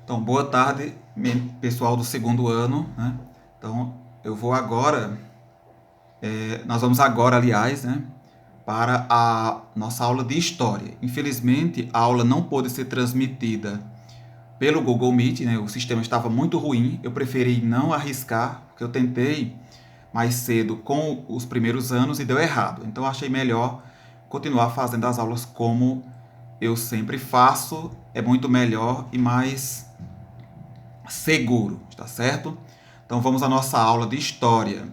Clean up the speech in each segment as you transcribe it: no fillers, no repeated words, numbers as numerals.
Então, boa tarde, pessoal do segundo ano, né? Então, eu vou agora, nós vamos agora, aliás, né, para a nossa aula de História. Infelizmente, a aula não pôde ser transmitida pelo Google Meet, né? O sistema estava muito ruim, eu preferi não arriscar, porque eu tentei mais cedo com os primeiros anos e deu errado. Então, eu achei melhor continuar fazendo as aulas como eu sempre faço, é muito melhor e mais seguro, está certo? Então vamos à nossa aula de história.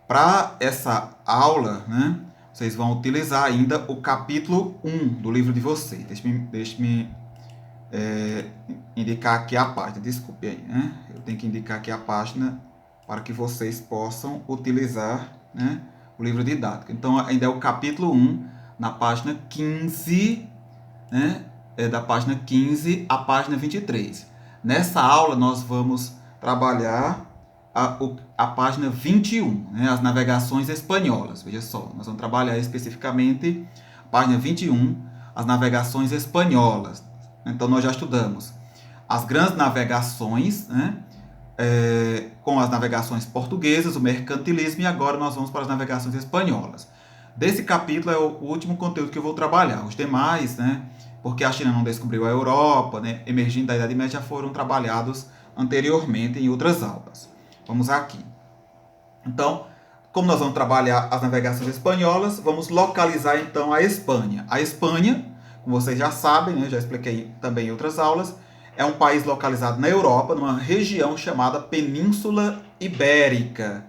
Para essa aula, né, vocês vão utilizar ainda o capítulo 1 do livro de vocês. Deixe-me indicar aqui a página, desculpe aí, né? Eu tenho que indicar aqui a página para que vocês possam utilizar, né, o livro didático. Então ainda é o capítulo 1, na página 15, né, da página 15 à página 23. Nessa aula, nós vamos trabalhar a página 21, né, as navegações espanholas. Veja só, nós vamos trabalhar especificamente a página 21, as navegações espanholas. Então, nós já estudamos as grandes navegações, né, com as navegações portuguesas, o mercantilismo, e agora nós vamos para as navegações espanholas. Desse capítulo é o último conteúdo que eu vou trabalhar. Os demais, né, porque a China não descobriu a Europa, né, emergindo da Idade Média, já foram trabalhados anteriormente em outras aulas. Vamos aqui. Então, como nós vamos trabalhar as navegações espanholas, vamos localizar então a Espanha. A Espanha, como vocês já sabem, né, já expliquei também em outras aulas, é um país localizado na Europa, numa região chamada Península Ibérica.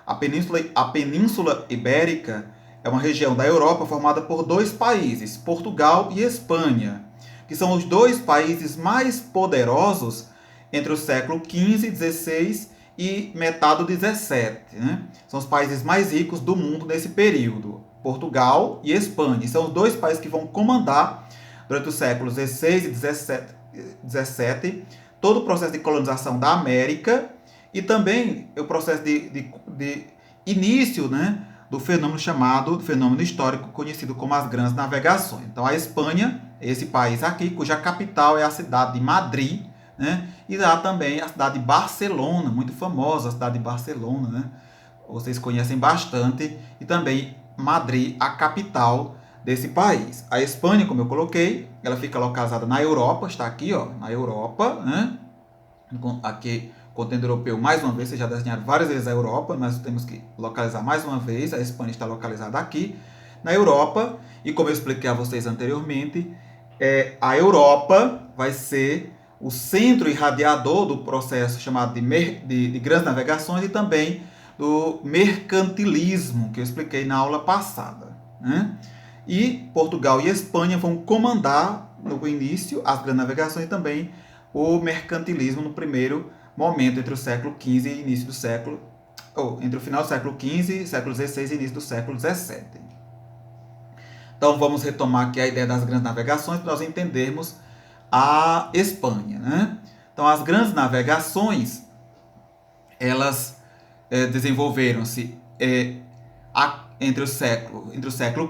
A Península Ibérica é uma região da Europa formada por dois países, Portugal e Espanha, que são os dois países mais poderosos entre o século XV, XVI e metade do XVII. Né? São os países mais ricos do mundo nesse período, Portugal e Espanha. São os dois países que vão comandar durante os séculos XVI e XVII todo o processo de colonização da América e também o processo de início, né, do fenômeno histórico conhecido como as Grandes Navegações. Então, a Espanha é esse país aqui, cuja capital é a cidade de Madrid, né, e lá também a cidade de Barcelona, muito famosa a cidade de Barcelona, né, vocês conhecem bastante, e também Madrid, a capital desse país. A Espanha, como eu coloquei, ela fica localizada na Europa, está aqui, ó, na Europa, né, aqui continente europeu, mais uma vez, vocês já desenharam várias vezes a Europa, mas temos que localizar mais uma vez, a Espanha está localizada aqui, na Europa, e como eu expliquei a vocês anteriormente, a Europa vai ser o centro irradiador do processo chamado de grandes navegações e também do mercantilismo, que eu expliquei na aula passada. Né? E Portugal e Espanha vão comandar no início as grandes navegações e também o mercantilismo no primeiro momento entre o século XV e início do século, entre o final do século XV, século XVI e início do século XVII. Então vamos retomar aqui a ideia das grandes navegações para nós entendermos a Espanha, né? Então as grandes navegações elas desenvolveram-se entre o século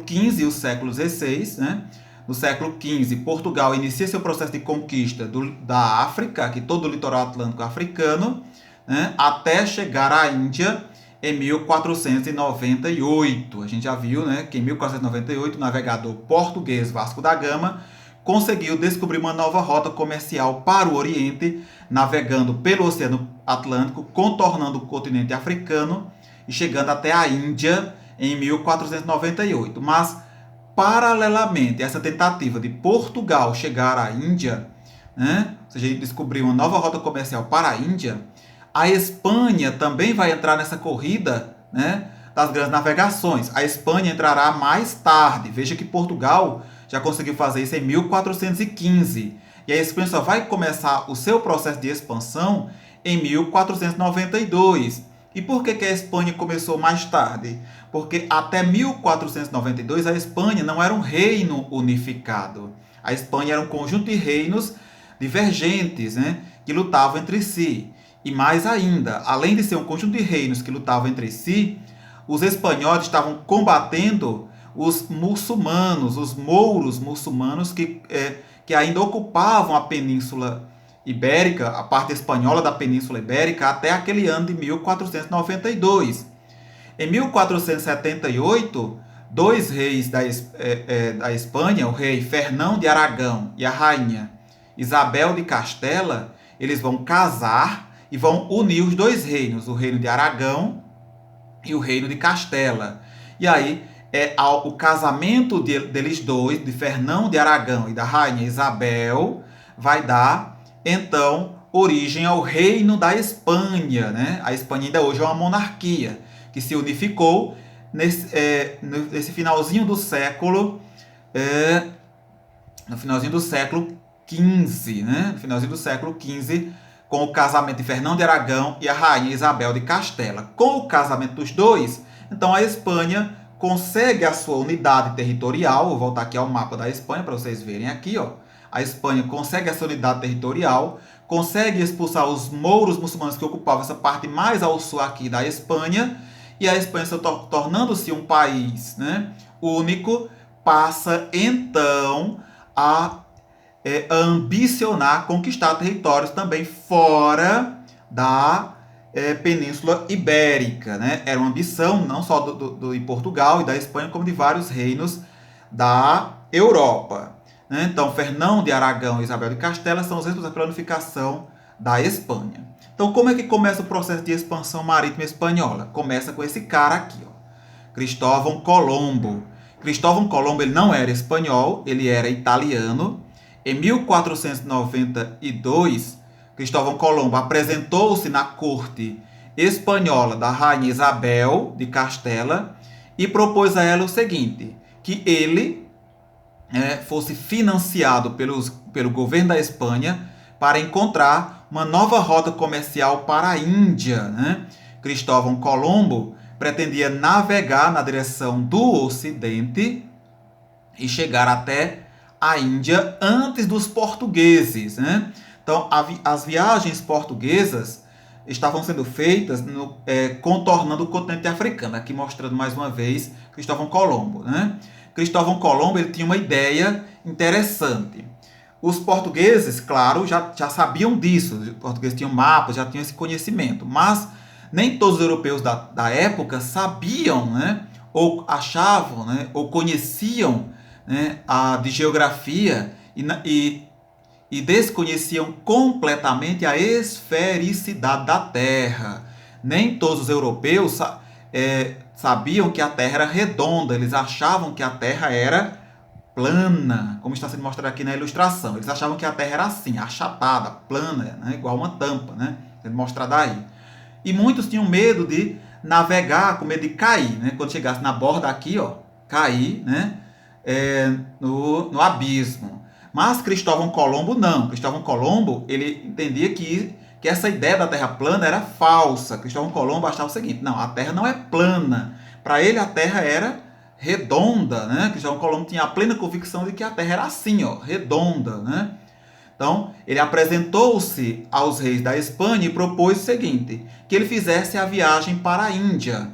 XV e o século XVI, né? No século XV, Portugal inicia seu processo de conquista da África, aqui todo o litoral atlântico africano, né, até chegar à Índia em 1498. A gente já viu, né, que em 1498 o navegador português Vasco da Gama conseguiu descobrir uma nova rota comercial para o Oriente, navegando pelo Oceano Atlântico, contornando o continente africano e chegando até a Índia em 1498. Mas paralelamente a essa tentativa de Portugal chegar à Índia, né, ou seja, descobrir uma nova rota comercial para a Índia, a Espanha também vai entrar nessa corrida, né, das grandes navegações. A Espanha entrará mais tarde. Veja que Portugal já conseguiu fazer isso em 1415. E a Espanha só vai começar o seu processo de expansão em 1492. E por que a Espanha começou mais tarde? Porque até 1492 a Espanha não era um reino unificado. A Espanha era um conjunto de reinos divergentes, né, que lutavam entre si. E mais ainda, além de ser um conjunto de reinos que lutavam entre si, os espanhóis estavam combatendo os muçulmanos, os mouros muçulmanos que ainda ocupavam a Península Ibérica, a parte espanhola da Península Ibérica, até aquele ano de 1492. Em 1478, dois reis da Espanha, o rei Fernão de Aragão e a rainha Isabel de Castela, eles vão casar e vão unir os dois reinos, o reino de Aragão e o reino de Castela. E aí, o casamento deles dois, de Fernão de Aragão e da rainha Isabel, vai dar, então, origem ao reino da Espanha, né? A Espanha ainda hoje é uma monarquia que se unificou nesse finalzinho do século, no finalzinho do século XV, né? No finalzinho do século XV, com o casamento de Fernão de Aragão e a rainha Isabel de Castela. Com o casamento dos dois, então a Espanha consegue a sua unidade territorial. Vou voltar aqui ao mapa da Espanha para vocês verem aqui, ó. A Espanha consegue essa unidade territorial, consegue expulsar os mouros muçulmanos que ocupavam essa parte mais ao sul aqui da Espanha, e a Espanha, tornando-se um país, né, único, passa então a ambicionar conquistar territórios também fora da Península Ibérica, né? Era uma ambição não só de Portugal e da Espanha, como de vários reinos da Europa, né? Então, Fernão de Aragão e Isabel de Castela são os responsáveis pela unificação da Espanha. Então, como é que começa o processo de expansão marítima espanhola? Começa com esse cara aqui, ó, Cristóvão Colombo. Cristóvão Colombo, ele não era espanhol, ele era italiano. Em 1492, Cristóvão Colombo apresentou-se na corte espanhola da rainha Isabel de Castela e propôs a ela o seguinte, que ele fosse financiado pelo governo da Espanha para encontrar uma nova rota comercial para a Índia, né? Cristóvão Colombo pretendia navegar na direção do Ocidente e chegar até a Índia antes dos portugueses, né? Então, as viagens portuguesas estavam sendo feitas contornando o continente africano. Aqui mostrando mais uma vez Cristóvão Colombo, né? Cristóvão Colombo, ele tinha uma ideia interessante. Os portugueses, claro, já sabiam disso. Os portugueses tinham mapas, já tinham esse conhecimento. Mas nem todos os europeus da época sabiam, né? Ou achavam, né? Ou conheciam, né? De geografia e desconheciam completamente a esfericidade da Terra. Nem todos os europeus sabiam que a Terra era redonda, eles achavam que a Terra era plana, como está sendo mostrado aqui na ilustração. Eles achavam que a Terra era assim, achatada, plana, né? Igual uma tampa, né? Sendo mostrado aí. E muitos tinham medo de navegar, com medo de cair, né? Quando chegasse na borda aqui, ó, cair, né? No abismo. Mas Cristóvão Colombo não. Cristóvão Colombo, ele entendia que essa ideia da Terra plana era falsa. Cristóvão Colombo achava o seguinte, não, a Terra não é plana. Para ele a Terra era redonda, né? Cristóvão Colombo tinha a plena convicção de que a Terra era assim, ó, redonda, né? Então, ele apresentou-se aos reis da Espanha e propôs o seguinte, que ele fizesse a viagem para a Índia,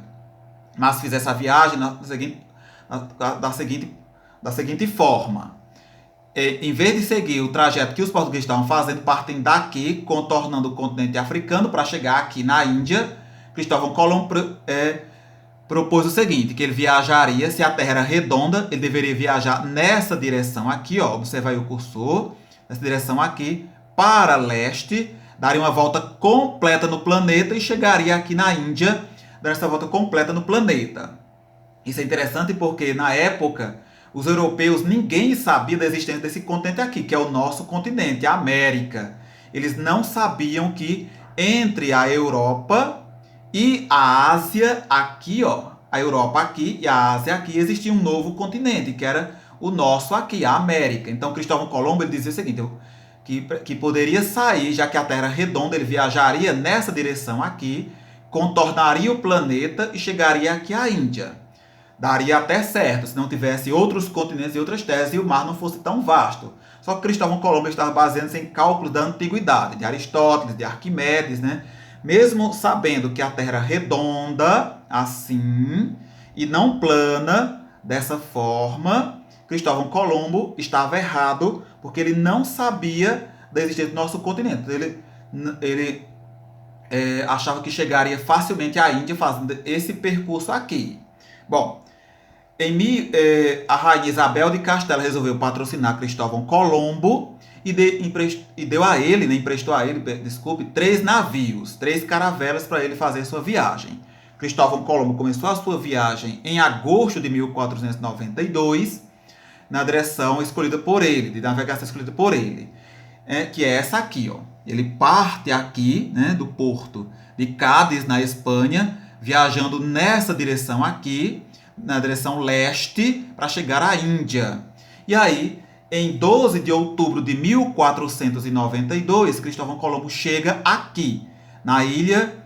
mas fizesse a viagem da seguinte forma. Em vez de seguir o trajeto que os portugueses estavam fazendo, partindo daqui, contornando o continente africano para chegar aqui na Índia, Cristóvão Colombo propôs o seguinte, que ele viajaria, se a Terra era redonda, ele deveria viajar nessa direção aqui, ó, observa aí o cursor, nessa direção aqui, para leste, daria uma volta completa no planeta e chegaria aqui na Índia, dando essa volta completa no planeta. Isso é interessante porque, na época, os europeus, ninguém sabia da existência desse continente aqui, que é o nosso continente, a América. Eles não sabiam que entre a Europa e a Ásia, aqui, ó, a Europa aqui e a Ásia aqui, existia um novo continente, que era o nosso aqui, a América. Então, Cristóvão Colombo, ele dizia o seguinte, que poderia sair, já que a Terra é redonda, ele viajaria nessa direção aqui, contornaria o planeta e chegaria aqui à Índia. Daria até certo, se não tivesse outros continentes e outras terras e o mar não fosse tão vasto. Só que Cristóvão Colombo estava baseando-se em cálculos da antiguidade, de Aristóteles, de Arquimedes, né? Mesmo sabendo que a Terra era redonda, assim, e não plana, dessa forma, Cristóvão Colombo estava errado, porque ele não sabia da existência do nosso continente. Ele achava que chegaria facilmente à Índia fazendo esse percurso aqui. Bom, a rainha Isabel de Castela resolveu patrocinar Cristóvão Colombo e deu a ele, né, emprestou a ele, desculpe, 3 navios, 3 caravelas para ele fazer sua viagem. Cristóvão Colombo começou a sua viagem em agosto de 1492, na direção escolhida por ele, de navegação escolhida por ele, que é essa aqui, ó. Ele parte aqui, né, do porto de Cádiz, na Espanha, viajando nessa direção aqui, na direção leste, para chegar à Índia. E aí, em 12 de outubro de 1492, Cristóvão Colombo chega aqui, na ilha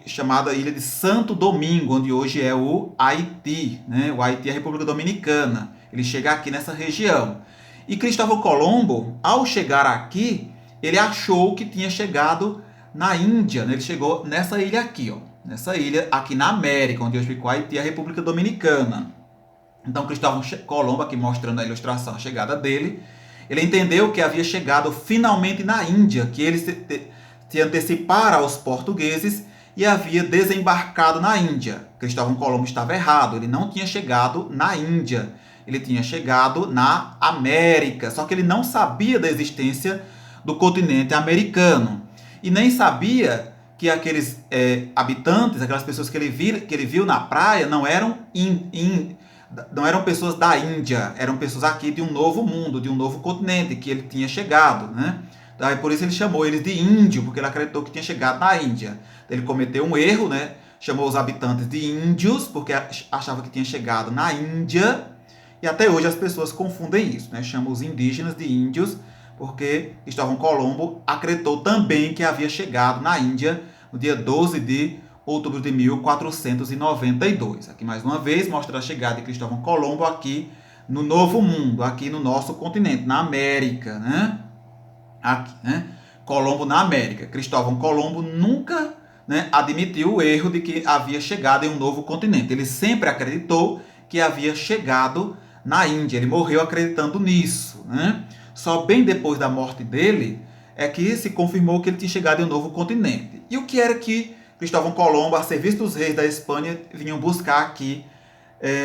chamada Ilha de Santo Domingo, onde hoje é o Haiti, né? O Haiti é a República Dominicana. Ele chega aqui nessa região. E Cristóvão Colombo, ao chegar aqui, ele achou que tinha chegado na Índia, né? Ele chegou nessa ilha aqui, ó. Nessa ilha aqui na América, onde hoje ficou o Haiti e a República Dominicana. Então, Cristóvão Colombo, aqui mostrando a ilustração, a chegada dele, ele entendeu que havia chegado finalmente na Índia, que ele se antecipara aos portugueses e havia desembarcado na Índia. Cristóvão Colombo estava errado, ele não tinha chegado na Índia, ele tinha chegado na América, só que ele não sabia da existência do continente americano e nem sabia que aqueles habitantes, aquelas pessoas que ele viu na praia não eram pessoas da Índia, eram pessoas aqui de um novo mundo, de um novo continente que ele tinha chegado, né? Daí por isso ele chamou eles de índio, porque ele acreditou que tinha chegado na Índia. Ele cometeu um erro, né? Chamou os habitantes de índios, porque achava que tinha chegado na Índia. E até hoje as pessoas confundem isso, né? Chamam os indígenas de índios, porque Cristóvão Colombo acreditou também que havia chegado na Índia no dia 12 de outubro de 1492. Aqui mais uma vez mostra a chegada de Cristóvão Colombo aqui no Novo Mundo, aqui no nosso continente, na América, né? Aqui, né? Colombo na América. Cristóvão Colombo nunca, né, admitiu o erro de que havia chegado em um novo continente. Ele sempre acreditou que havia chegado na Índia. Ele morreu acreditando nisso, né? Só bem depois da morte dele é que se confirmou que ele tinha chegado em um novo continente. E o que era que Cristóvão Colombo, a serviço dos reis da Espanha, vinham buscar aqui,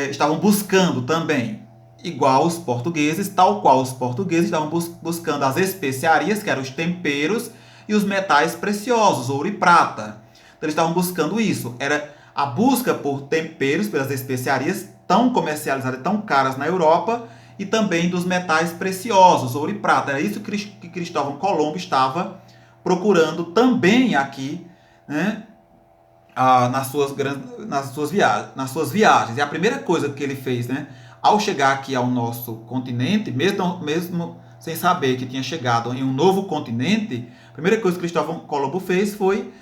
estavam buscando também? Igual os portugueses, tal qual os portugueses estavam buscando as especiarias, que eram os temperos, e os metais preciosos, ouro e prata. Então eles estavam buscando isso. Era a busca por temperos, pelas especiarias tão comercializadas, tão caras na Europa, e também dos metais preciosos, ouro e prata. Era isso que Cristóvão Colombo estava procurando também aqui, né, nas suas viagens. E a primeira coisa que ele fez, né, ao chegar aqui ao nosso continente, mesmo sem saber que tinha chegado em um novo continente, a primeira coisa que Cristóvão Colombo fez foi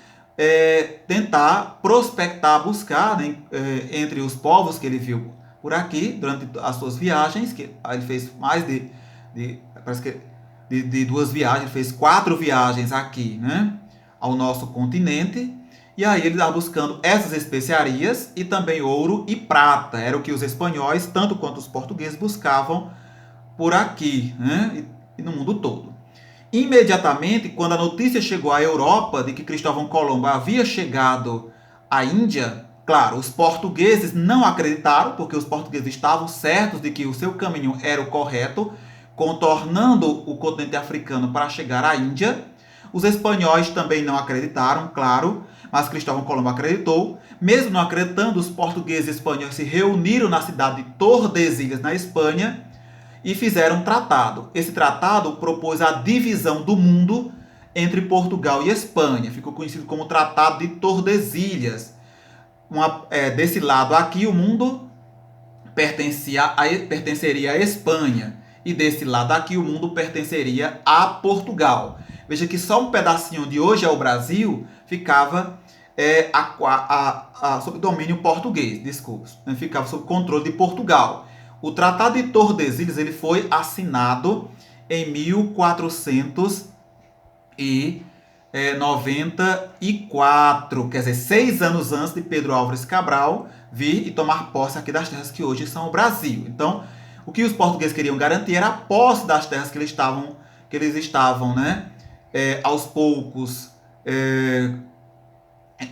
tentar prospectar, buscar, né, entre os povos que ele viu por aqui durante as suas viagens, que ele fez mais de 2 viagens, ele fez 4 viagens aqui, né, ao nosso continente. E aí ele estava buscando essas especiarias e também ouro e prata. Era o que os espanhóis, tanto quanto os portugueses, buscavam por aqui, né? E no mundo todo. Imediatamente, quando a notícia chegou à Europa de que Cristóvão Colombo havia chegado à Índia, claro, os portugueses não acreditaram, porque os portugueses estavam certos de que o seu caminho era o correto, contornando o continente africano para chegar à Índia. Os espanhóis também não acreditaram, claro, mas Cristóvão Colombo acreditou. Mesmo não acreditando, os portugueses e espanhóis se reuniram na cidade de Tordesilhas, na Espanha, e fizeram um tratado. Esse tratado propôs a divisão do mundo entre Portugal e Espanha. Ficou conhecido como Tratado de Tordesilhas. Desse lado aqui, o mundo pertenceria à Espanha. E desse lado aqui, o mundo pertenceria a Portugal. Veja que só um pedacinho de hoje é o Brasil ficava sob domínio português, desculpe, ficava sob controle de Portugal. O Tratado de Tordesilhas ele foi assinado em 1494, quer dizer, 6 anos antes de Pedro Álvares Cabral vir e tomar posse aqui das terras que hoje são o Brasil. Então, o que os portugueses queriam garantir era a posse das terras que eles estavam que eles estavam, né, aos poucos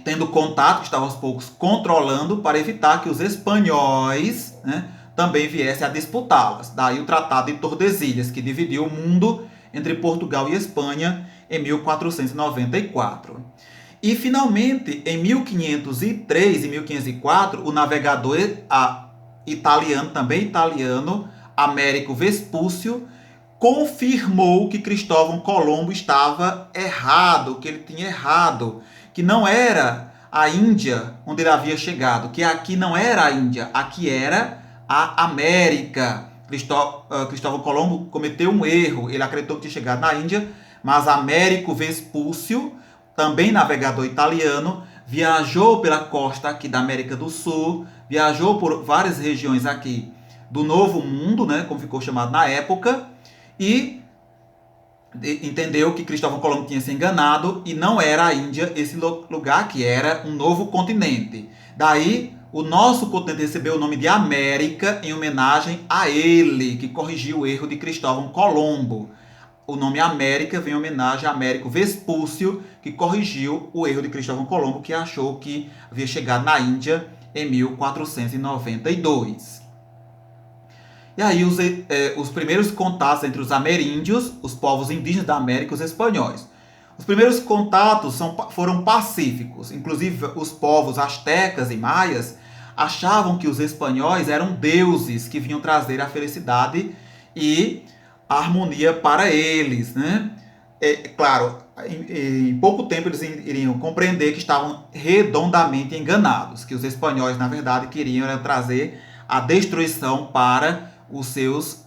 tendo contato, que estavam aos poucos controlando para evitar que os espanhóis, né, também viessem a disputá-las. Daí o Tratado de Tordesilhas, que dividiu o mundo entre Portugal e Espanha em 1494. E, finalmente, em 1503 e 1504, o navegador italiano, também italiano, Américo Vespúcio, confirmou que Cristóvão Colombo estava errado, que ele tinha errado, que não era a Índia onde ele havia chegado, que aqui não era a Índia, aqui era a América. Cristóvão Colombo cometeu um erro, ele acreditou que tinha chegado na Índia, mas Américo Vespúcio, também navegador italiano, viajou pela costa aqui da América do Sul, viajou por várias regiões aqui do Novo Mundo, né, como ficou chamado na época, e entendeu que Cristóvão Colombo tinha se enganado e não era a Índia esse lugar, que era um novo continente. Daí, o nosso continente recebeu o nome de América em homenagem a ele, que corrigiu o erro de Cristóvão Colombo. O nome América vem em homenagem a Américo Vespúcio, que corrigiu o erro de Cristóvão Colombo, que achou que havia chegado na Índia em 1492. E aí os primeiros contatos entre os ameríndios, os povos indígenas da América, e os espanhóis. Os primeiros contatos foram pacíficos. Inclusive, os povos astecas e maias achavam que os espanhóis eram deuses que vinham trazer a felicidade e a harmonia para eles, né? Claro, em pouco tempo eles iriam compreender que estavam redondamente enganados, que os espanhóis, na verdade, queriam trazer a destruição para os seus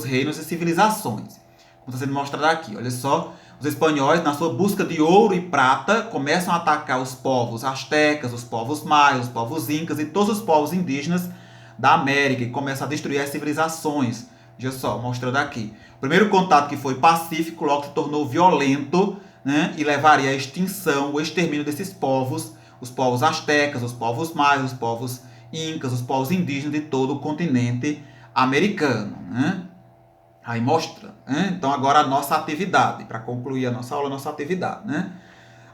reinos e civilizações. Como está sendo mostrado aqui, olha só, os espanhóis, na sua busca de ouro e prata, começam a atacar os povos astecas, os povos maias, os povos incas e todos os povos indígenas da América, e começam a destruir as civilizações. Veja só, mostrando aqui. O primeiro contato, que foi pacífico, logo se tornou violento, né, e levaria à extinção, o extermínio desses povos, os povos astecas, os povos maias, os povos incas, os povos indígenas de todo o continente americano, né? Aí mostra, né? Então agora a nossa atividade, para concluir a nossa aula, a nossa atividade, né?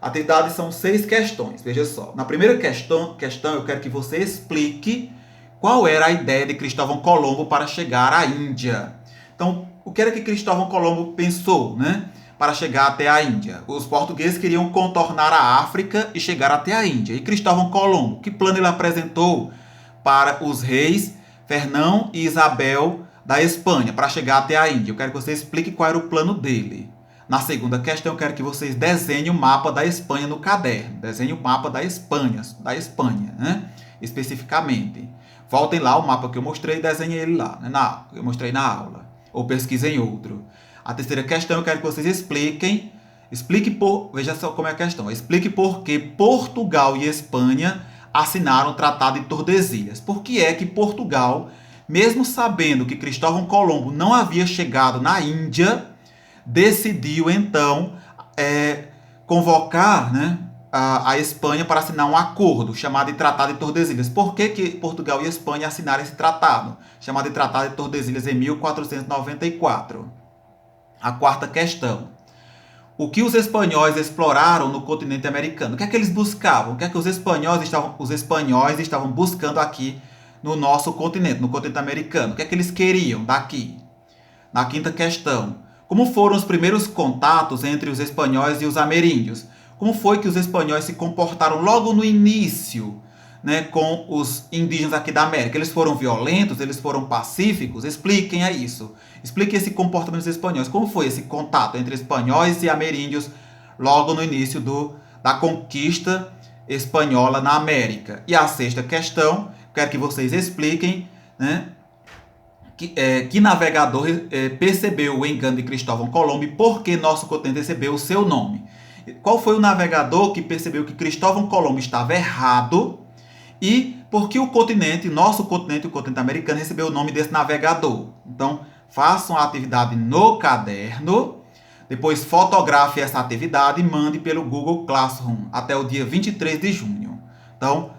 Atividade são 6 questões, veja só. Na primeira questão eu quero que você explique qual era a ideia de Cristóvão Colombo para chegar à Índia. Então, o que era que Cristóvão Colombo pensou, né, para chegar até a Índia? Os portugueses queriam contornar a África e chegar até a Índia. E Cristóvão Colombo, que plano ele apresentou para os reis Fernão e Isabel da Espanha para chegar até a Índia? Eu quero que você explique qual era o plano dele. Na segunda questão, eu quero que vocês desenhem o mapa da Espanha no caderno. Desenhem o mapa da Espanha, né, especificamente. Voltem lá o mapa que eu mostrei e desenhem ele lá, né, eu mostrei na aula. Ou pesquisem outro. A terceira questão, eu quero que vocês veja só como é a questão. Explique por que Portugal e Espanha assinaram o Tratado de Tordesilhas. Por que é que Portugal, mesmo sabendo que Cristóvão Colombo não havia chegado na Índia, decidiu então convocar, né, a Espanha para assinar um acordo chamado de Tratado de Tordesilhas? Por que Portugal e Espanha assinaram esse tratado, chamado de Tratado de Tordesilhas, em 1494? A quarta questão. O que os espanhóis exploraram no continente americano? O que é que eles buscavam? O que é que os espanhóis estavam buscando aqui no nosso continente, no continente americano? O que é que eles queriam daqui? Na quinta questão. Como foram os primeiros contatos entre os espanhóis e os ameríndios? Como foi que os espanhóis se comportaram logo no início, né, com os indígenas aqui da América? Eles foram violentos? Eles foram pacíficos? Expliquem isso. Expliquem esse comportamento dos espanhóis. Como foi esse contato entre espanhóis e ameríndios logo no início da conquista espanhola na América? E a sexta questão, quero que vocês expliquem, né, que navegador percebeu o engano de Cristóvão Colombo e por que nosso continente recebeu o seu nome. Qual foi o navegador que percebeu que Cristóvão Colombo estava errado e por que nosso continente, o continente americano, recebeu o nome desse navegador? Então, façam a atividade no caderno, depois fotografe essa atividade e mande pelo Google Classroom até o dia 23 de junho. Então,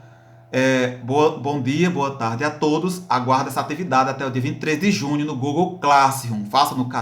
bom dia, boa tarde a todos. Aguardo essa atividade até o dia 23 de junho no Google Classroom. Faça no caderno.